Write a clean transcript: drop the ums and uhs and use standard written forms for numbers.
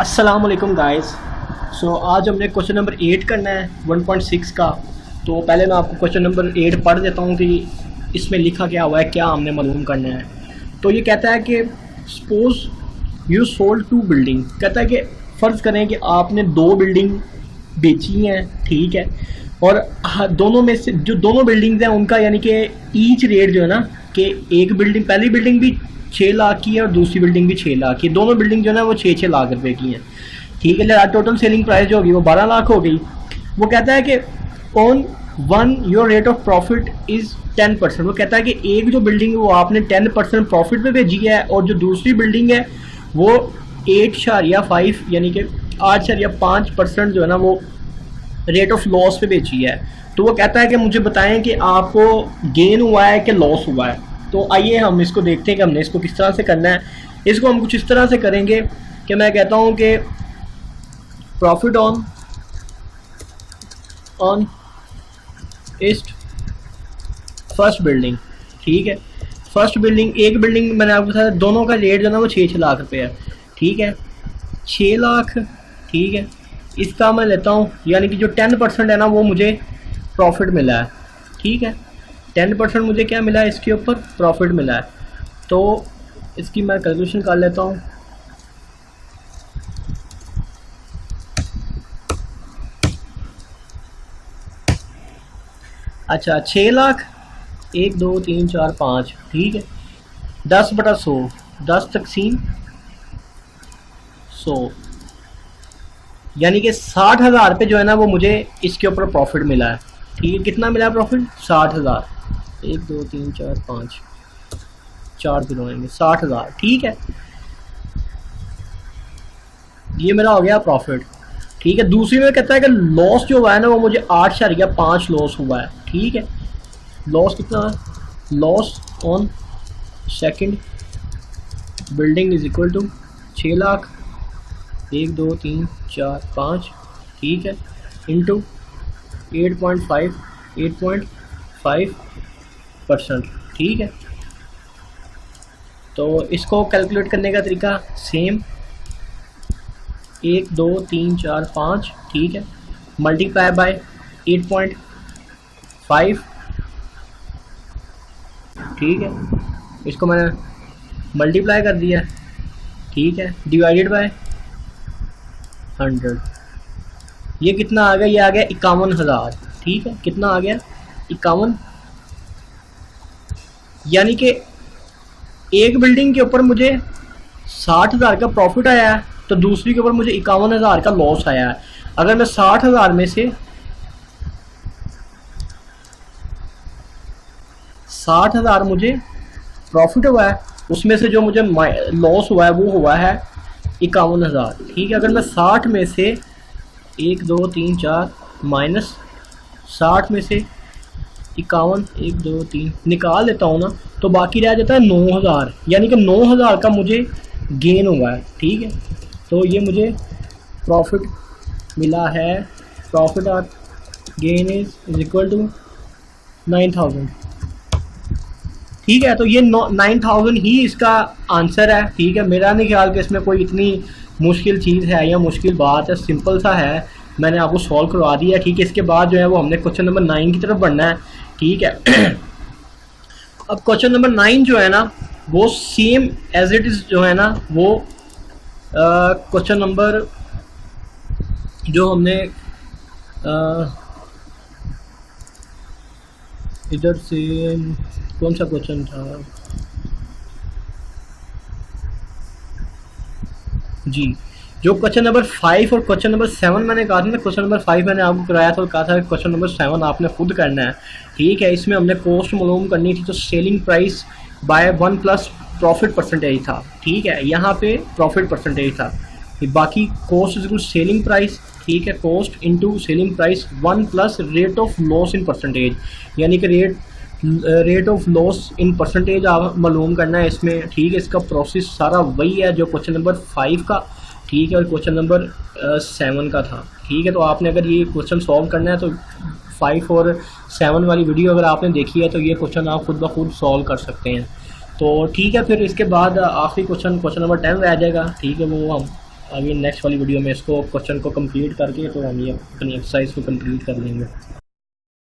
अस्सलाम वालेकुम गाइस। आज हमने क्वेश्चन नंबर 8 करना है 1.6 का। तो पहले मैं आपको क्वेश्चन नंबर 8 पढ़ देता हूँ कि इसमें लिखा क्या हुआ है, क्या हमने मालूम करना है। तो ये कहता है कि सपोज यू सोल्ड 2 बिल्डिंग। कहता है कि फ़र्ज़ करें कि आपने 2 बिल्डिंग बेची हैं, ठीक है, और दोनों में से जो दोनों बिल्डिंग्स हैं उनका यानी कि ईच रेट जो है ना कि एक बिल्डिंग, पहली बिल्डिंग भी 6 लाख की है और दूसरी बिल्डिंग भी 6 लाख की है। दोनों बिल्डिंग जो है ना वो 6-6 लाख रुपए की हैं, ठीक है। टोटल सेलिंग प्राइस जो होगी वो 12 लाख हो गई। वो कहता है कि on one your rate of profit is 10%। वो कहता है कि एक जो बिल्डिंग है वो आपने 10% प्रॉफिट पे भेजी है और जो दूसरी बिल्डिंग है वो 8.5 यानी कि 8.5% जो है ना वो रेट ऑफ लॉस पे बेची है। तो वो कहता है कि मुझे बताएं कि आपको गेन हुआ है कि लॉस हुआ है। तो आइए हम इसको देखते हैं कि हमने इसको किस तरह से करना है। इसको हम कुछ इस तरह से करेंगे कि मैं कहता हूँ कि profit on east first building, ठीक है। फर्स्ट बिल्डिंग, एक बिल्डिंग मैंने आपको बताया दोनों का रेट जो है ना वो 6 लाख रुपये है, ठीक है। 6 लाख, ठीक है। इसका मैं लेता हूँ यानी कि जो 10% है ना वो मुझे प्रॉफिट मिला है, ठीक है। 10% मुझे क्या मिला है, इसके ऊपर प्रॉफिट मिला है। तो इसकी मैं कैलकुलेशन कर लेता हूँ। अच्छा, 6 लाख 1 2 3 4 5, ठीक है। 10/100, 10 तकसीम 100 यानी कि 60,000 रुपये जो है ना वो मुझे इसके ऊपर प्रॉफिट मिला है, ठीक है। कितना मिला प्रॉफिट? 60,000। 1 2 3 4 5 4 दिनों आएंगे 60,000, ठीक है। ये मेरा हो गया प्रॉफिट, ठीक है। दूसरी में कहता है कि लॉस जो हुआ है ना वो मुझे 8.5 लॉस हुआ है, ठीक है। लॉस कितना? Loss on second building is equal to 6 lakh 1 2 3 4 5, ठीक है, इंटू 8.5%, ठीक है। तो इसको कैलकुलेट करने का तरीका सेम 1 2 3 4 5, ठीक है, मल्टीप्लाई बाय 8.5, ठीक है। इसको मैंने मल्टीप्लाई कर दिया, ठीक है, डिवाइडेड बाय 100। ये कितना आ गया? ये आ गया 51,000, ठीक है। कितना आ गया? 51। यानी कि एक बिल्डिंग के ऊपर मुझे 60,000 का प्रॉफिट आया है तो दूसरी के ऊपर मुझे 51,000 का लॉस आया है। अगर मैं 60,000 में से 60,000 मुझे प्रॉफिट हुआ है, उसमें से जो मुझे लॉस हुआ है वो हुआ है 51,000, ठीक है। अगर मैं 60 में से 1 2 3 4 माइनस 60 में से 51 1 2 3 निकाल देता हूँ ना तो बाकी रह जाता है 9,000, यानी कि 9,000 का मुझे गेन हुआ है, ठीक है। तो ये मुझे प्रॉफिट मिला है। प्रॉफिट और गेन इज इक्वल टू 9,000, ठीक है। तो ये 9,000 ही इसका आंसर है, ठीक है। मेरा नहीं ख्याल कि इसमें कोई इतनी मुश्किल चीज़ है या मुश्किल बात है, सिंपल सा है। मैंने आपको सॉल्व करवा दिया, ठीक है। इसके बाद जो है वो हमने क्वेश्चन नंबर 9 की तरफ बढ़ना है, ठीक है। अब क्वेश्चन नंबर 9 जो है ना वो सेम एज इट इज़ जो है ना वो क्वेश्चन नंबर जो हमने इधर से कौन सा क्वेश्चन था जी, जो क्वेश्चन नंबर 5 और क्वेश्चन नंबर 7 मैंने कहा था ना। क्वेश्चन नंबर 5 मैंने आपको कराया था और कहा था क्वेश्चन नंबर 7 आपने खुद करना है, ठीक है। इसमें हमने कॉस्ट मालूम करनी थी तो selling price by 1 plus profit percentage था, ठीक है। यहाँ पे प्रॉफिट परसेंटेज था, बाकी कॉस्ट इज सेलिंग प्राइस, ठीक है। Cost into selling price 1 plus rate of loss in percentage, यानी कि rate of loss in percentage आप मालूम करना है इसमें, ठीक है। इसका प्रोसेस सारा वही है जो क्वेश्चन नंबर 5 का, ठीक है, और क्वेश्चन नंबर 7 का था, ठीक है। तो आपने अगर ये क्वेश्चन सॉल्व करना है तो 5 और 7 वाली वीडियो अगर आपने देखी है तो ये क्वेश्चन आप खुद ब खुद सॉल्व कर सकते हैं। तो ठीक है, फिर इसके बाद आखिरी क्वेश्चन नंबर 10 रह जाएगा, ठीक है, वो हम आगे नेक्स्ट वाली वीडियो में इसको क्वेश्चन को कंप्लीट करके तो हम ये अपनी एक्सरसाइज को कंप्लीट कर लेंगे।